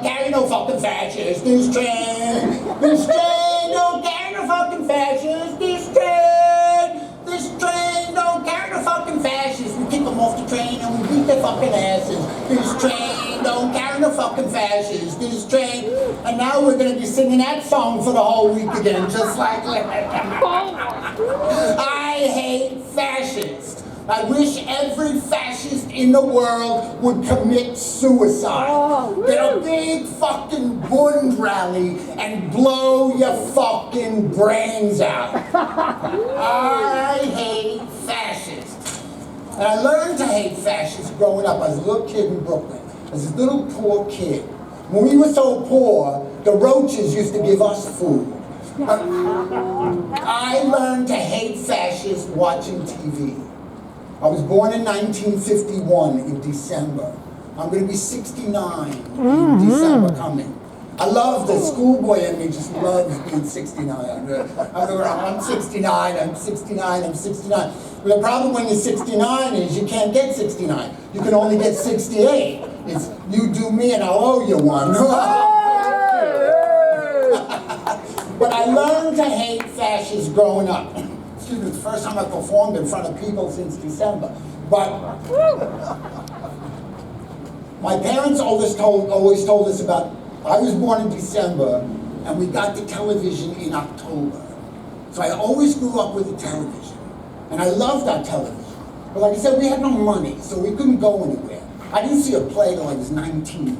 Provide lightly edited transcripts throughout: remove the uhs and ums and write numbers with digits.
carry no fucking fascists. This train don't carry no fucking fascists. This train don't carry no fucking fascists. We kick them off the train and we beat their fucking asses. This train don't carry no fucking fascists. This train, and now we're gonna be singing that song for the whole week again, just like I hate fascists. I wish every fascist in the world would commit suicide. Get a big fucking Bund rally and blow your fucking brains out. I hate fascists. And I learned to hate fascists growing up. I was a little kid in Brooklyn. I was a little poor kid. When we were so poor, the roaches used to give us food. I learned to hate fascists watching TV. I was born in 1951 in December. I'm going to be 69 in December coming. I love the schoolboy in me, just loves being 69. I'm 69, I'm 69, I'm 69. But the problem when you're 69 is you can't get 69. You can only get 68. It's you do me and I'll owe you one. But I learned to hate fascists growing up. Excuse me, it's the first time I performed in front of people since December. But my parents always told us about, I was born in December and we got the television in October. So I always grew up with the television. And I loved our television. But like I said, we had no money, so we couldn't go anywhere. I didn't see a play till I was 19.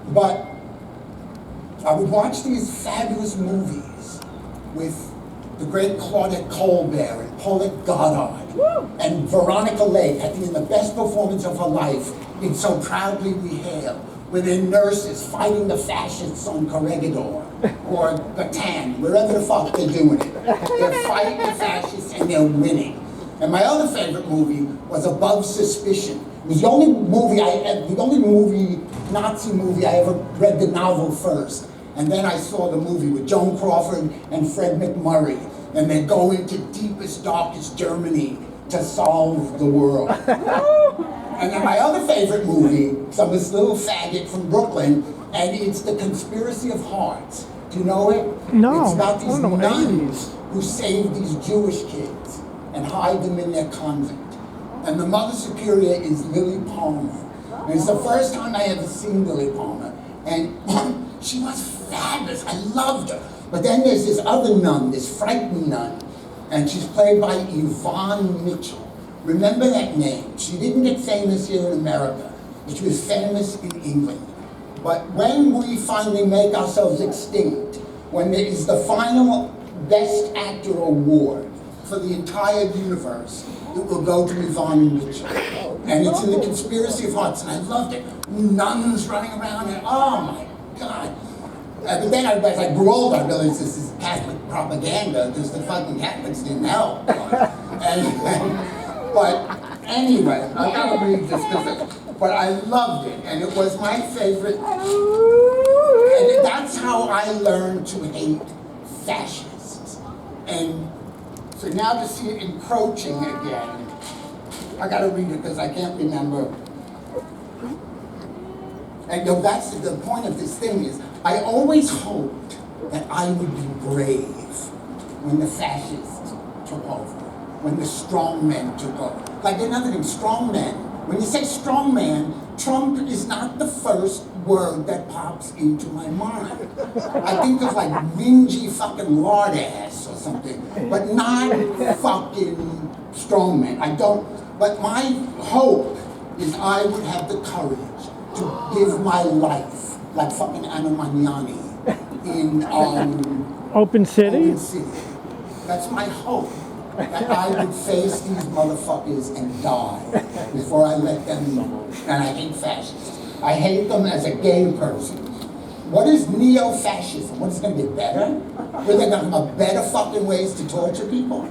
But I would watch these fabulous movies with the great Claudette Colbert and Paulette Goddard and Veronica Lake had the best performance of her life in So Proudly We Hail, where they're nurses fighting the fascists on Corregidor or Bataan, wherever the fuck they're doing it. They're fighting the fascists and they're winning. And my other favorite movie was Above Suspicion. It was the only Nazi movie I ever read the novel first. And then I saw the movie with Joan Crawford and Fred McMurray. And they go into deepest, darkest Germany to solve the world. And then my other favorite movie, because I'm this little faggot from Brooklyn, and it's The Conspiracy of Hearts. Do you know it? No. It's about these nuns who save these Jewish kids and hide them in their convent. And the Mother Superior is Lily Palmer. And it's the first time I ever seen Lily Palmer. And she was fabulous. I loved her. But then there's this other nun, this frightened nun, and she's played by Yvonne Mitchell. Remember that name. She didn't get famous here in America, but she was famous in England. But when we finally make ourselves extinct, when there is the final Best Actor award for the entire universe, it will go to Yvonne Mitchell. And it's in The Conspiracy of Hearts, and I loved it. Nuns running around, and oh my God. But then as I grew older, I realized this is Catholic propaganda, because the fucking Catholics didn't help. But anyway, I gotta read this, but I loved it, and it was my favorite. And that's how I learned to hate fascists. And so now to see it encroaching again, I gotta read it because I can't remember. And that's the point of this thing is, I always hoped that I would be brave when the fascists took over, when the strong men took over. Like another thing, strong men. When you say strong man, Trump is not the first word that pops into my mind. I think of like mingy fucking lard ass or something, but not fucking strong man. I don't, but my hope is I would have the courage to give my life like fucking Anna Magnani in Open City? Open City. That's my hope. That I would face these motherfuckers and die before I let them, and I hate fascists. I hate them as a gay person. What is Neofascism? What is it going to get better? Are they going to have better fucking ways to torture people?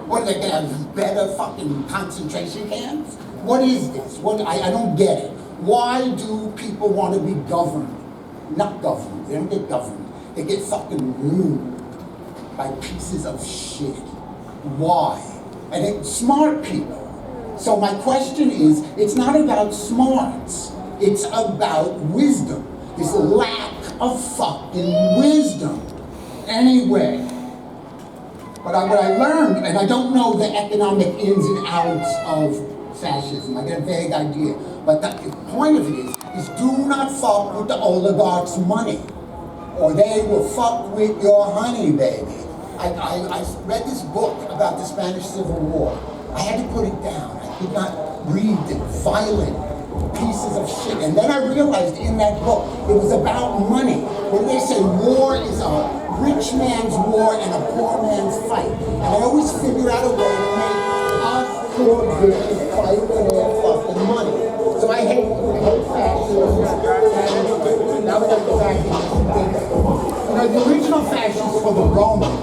What are they going to have better fucking concentration camps? What is this? I don't get it. Why do people want to be governed? Not governed. They don't get governed. They get fucking ruled by pieces of shit. Why? And it's smart people. So my question is, it's not about smarts. It's about wisdom. this lack of fucking wisdom. Anyway, what I learned, and I don't know the economic ins and outs of fascism, I get a vague idea, but the point of it is do not fuck with the oligarchs' money, or they will fuck with your honey, baby. I read this book about the Spanish Civil War. I had to put it down. I could not read the violent pieces of shit. And then I realized in that book, it was about money. When they say war is a rich man's war and a poor man's fight. And I always figure out a way to make us poor bitches fight for their fucking money. So I hate fascism. And now we got to go back to this. You know, the original fascists were the Romans.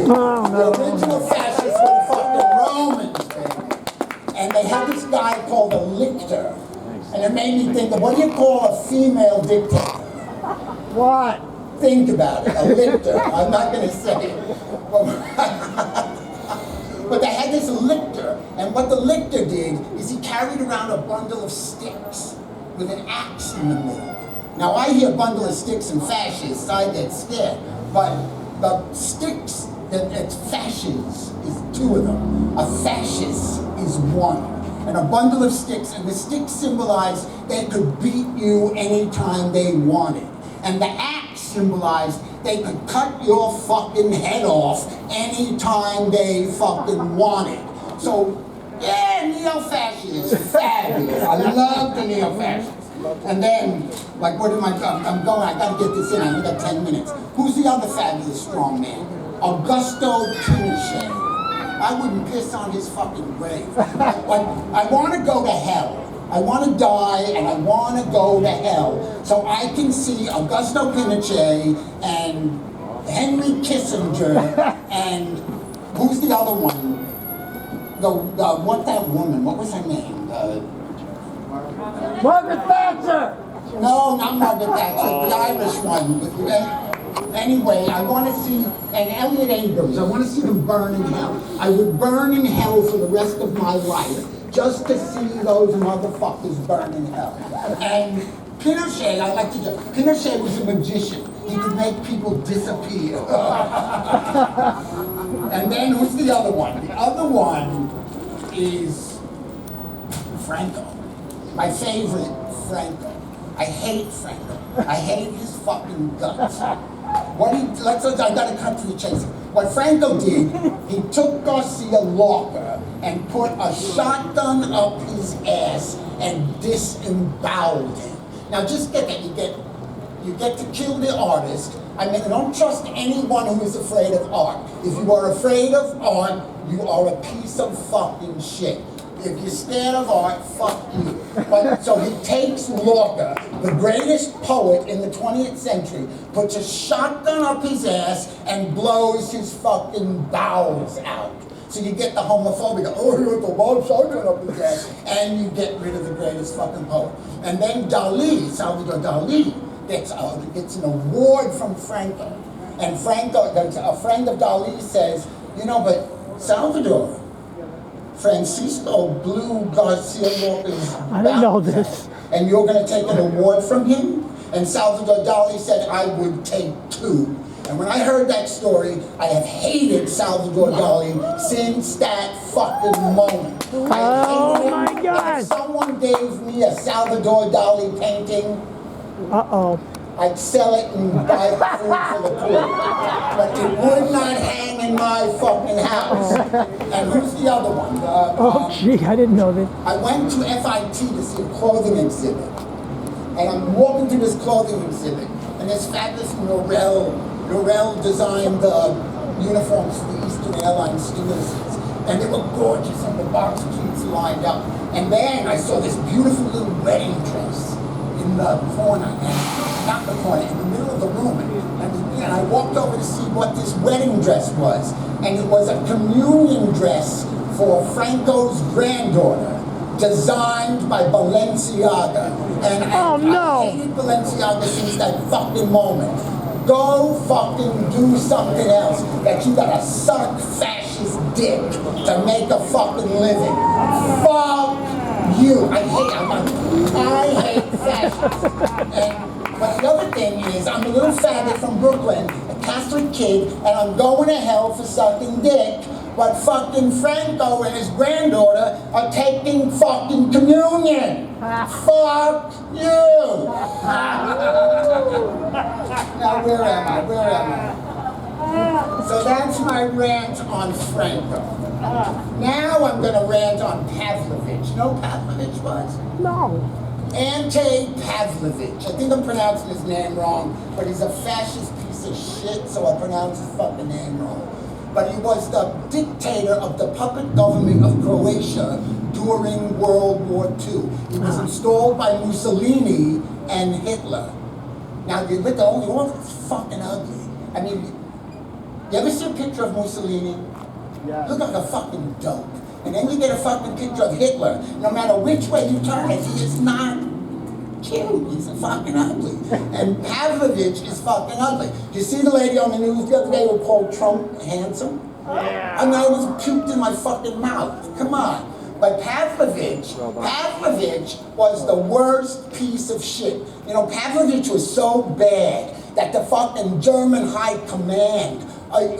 Oh, no. The original fascists were the fucking Romans, baby. And they had this guy called a lictor. And it made me think of, what do you call a female dictator? What? Think about it, a lictor. I'm not going to say it. But they had this lictor, and what the lictor did is he carried around a bundle of sticks with an axe in the middle. Now I hear bundle of sticks and fascists, I get scared. But the sticks, it's fascists, is two of them. A fascist is one. And a bundle of sticks, and the sticks symbolized they could beat you anytime they wanted. And the axe symbolized they could cut your fucking head off anytime they fucking wanted. So, yeah, neo-fascists, fabulous. I love the neo-fascists. And then, like, where am I going? I'm going, I gotta get this in, I only got 10 minutes. Who's the other fabulous strong man? Augusto Pinochet. I wouldn't piss on his fucking grave. I want to go to hell. I want to die and I want to go to hell. So I can see Augusto Pinochet and Henry Kissinger and who's the other one? What that woman? What was her name? Margaret Thatcher! No, not Margaret Thatcher. The Irish one. Anyway, I want to see, and Elliot Abrams, I want to see them burn in hell. I would burn in hell for the rest of my life just to see those motherfuckers burn in hell. And Pinochet, I like to do, Pinochet was a magician. He could make people disappear. And then who's the other one? The other one is Franco. My favorite, Franco. I hate Franco. I hate his fucking guts. I gotta cut to the chase. What Franco did, he took Garcia Lorca and put a shotgun up his ass and disemboweled him. Now just get that, you get to kill the artist. I mean, don't trust anyone who is afraid of art. If you are afraid of art, you are a piece of fucking shit. If you're scared of art, fuck you. But, so he takes Lorca, the greatest poet in the 20th century, puts a shotgun up his ass and blows his fucking bowels out. So you get the homophobic, oh, he put the bomb shotgun up his ass, and you get rid of the greatest fucking poet. And then Dali, Salvador Dali, gets an award from Franco. And Franco, a friend of Dali says, you know, but Salvador, Francisco blew Garcia Lorca's I didn't know this. And you're going to take an award from him? And Salvador Dali said, I would take 2. And when I heard that story, I have hated Salvador Dali since that fucking moment. Oh my God! If someone gave me a Salvador Dali painting, Uh-oh. I'd sell it and buy food for the poor. But it would not hang in my fucking house. And who's the other one? Oh, gee, I didn't know this. I went to FIT to see a clothing exhibit. And I'm walking through this clothing exhibit, and this fabulous Norel designed the uniforms for the Eastern Airlines stewardesses. And they were gorgeous, and the box jeans lined up. And then I saw this beautiful little wedding dress in the corner, and not the corner, in the middle of the room. And I walked over to see what this wedding dress was. And it was a communion dress for Franco's granddaughter, designed by Balenciaga. And I hated Balenciaga since that fucking moment. Go fucking do something else. That you gotta suck fascist dick to make a fucking living. Fuck you. I hate fascists. But the other thing is, I'm a little faggot from Brooklyn, a Catholic kid, and I'm going to hell for sucking dick. But fucking Franco and his granddaughter are taking fucking communion. Fuck you. Now where am I? So that's my rant on Franco. Now I'm going to rant on Pavlovich. You know who Pavlovich was? No. Ante Pavlovich. I think I'm pronouncing his name wrong, but he's a fascist piece of shit, so I pronounce his fucking name wrong. But he was the dictator of the puppet government of Croatia during World War II. He was installed by Mussolini and Hitler. Now, you look at all the ones, it's fucking ugly. I mean, you ever see a picture of Mussolini? Yeah. Look like a fucking dope. And then you get a fucking picture of Hitler. No matter which way you turn it, he is not cute. He's fucking ugly. And Pavlovich is fucking ugly. Did you see the lady on the news the other day who called Trump handsome? Yeah. I mean, I was puked in my fucking mouth. Come on. But Pavlovich was the worst piece of shit. You know, Pavlovich was so bad that the fucking German High Command,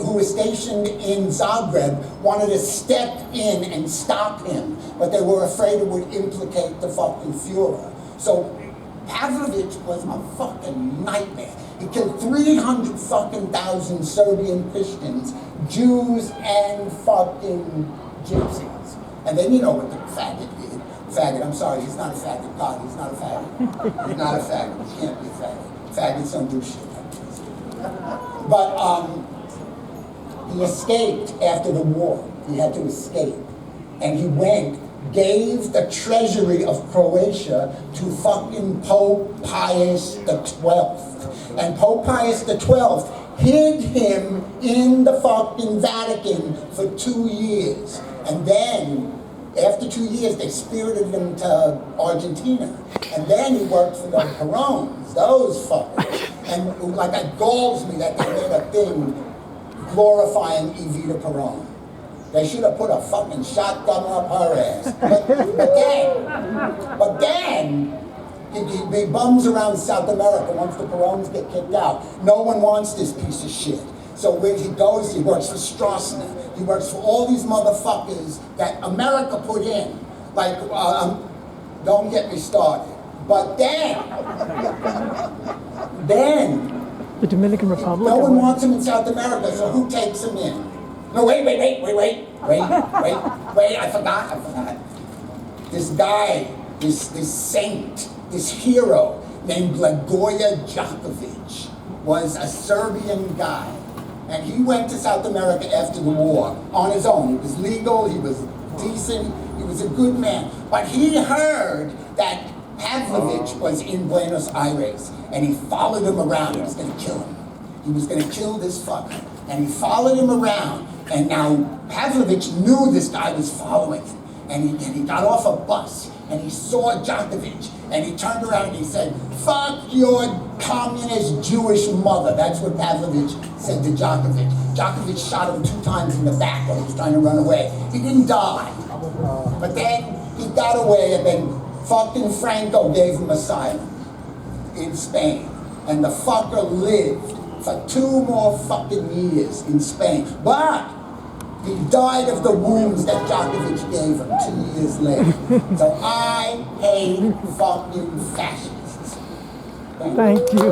who was stationed in Zagreb, wanted to step in and stop him, but they were afraid it would implicate the fucking Fuhrer. So Pavlovich was a fucking nightmare. He killed 300 fucking thousand Serbian Christians, Jews, and fucking Gypsies. And then you know what the faggot did. Faggot, I'm sorry, he's not a faggot. God, he's not a faggot. He's not a faggot. He can't be a faggot. Faggots don't do shit like this. But he escaped after the war. He had to escape. And he went, gave the treasury of Croatia to fucking Pope Pius XII. And Pope Pius XII hid him in the fucking Vatican for 2 years. And then, after 2 years, they spirited him to Argentina. And then he worked for the Perones, those fuckers. And like, it galls me that they made a thing glorifying Evita Peron. They should have put a fucking shotgun up her ass. But then, he bums around South America once the Perons get kicked out. No one wants this piece of shit. So where he goes, he works for Stroessner. He works for all these motherfuckers that America put in. Like, don't get me started. But then, the Dominican Republic? No one wants him in South America, so who takes him in? No, wait, I forgot. This guy, this saint, this hero named Blagoje Djokovic was a Serbian guy. And he went to South America after the war on his own. He was legal, he was decent, he was a good man. But he heard that Pavlovich was in Buenos Aires, and he followed him around. He was going to kill him. He was going to kill this fucker. And he followed him around, and now Pavlovich knew this guy was following him. And he got off a bus, and he saw Djokovic, and he turned around and he said, "Fuck your communist Jewish mother." That's what Pavlovich said to Djokovic. Djokovic shot him 2 times in the back while he was trying to run away. He didn't die. But then he got away, and then fucking Franco gave him asylum in Spain. And the fucker lived for 2 more fucking years in Spain. But he died of the wounds that Djokovic gave him 2 years later. So I hate fucking fascists. Thank you.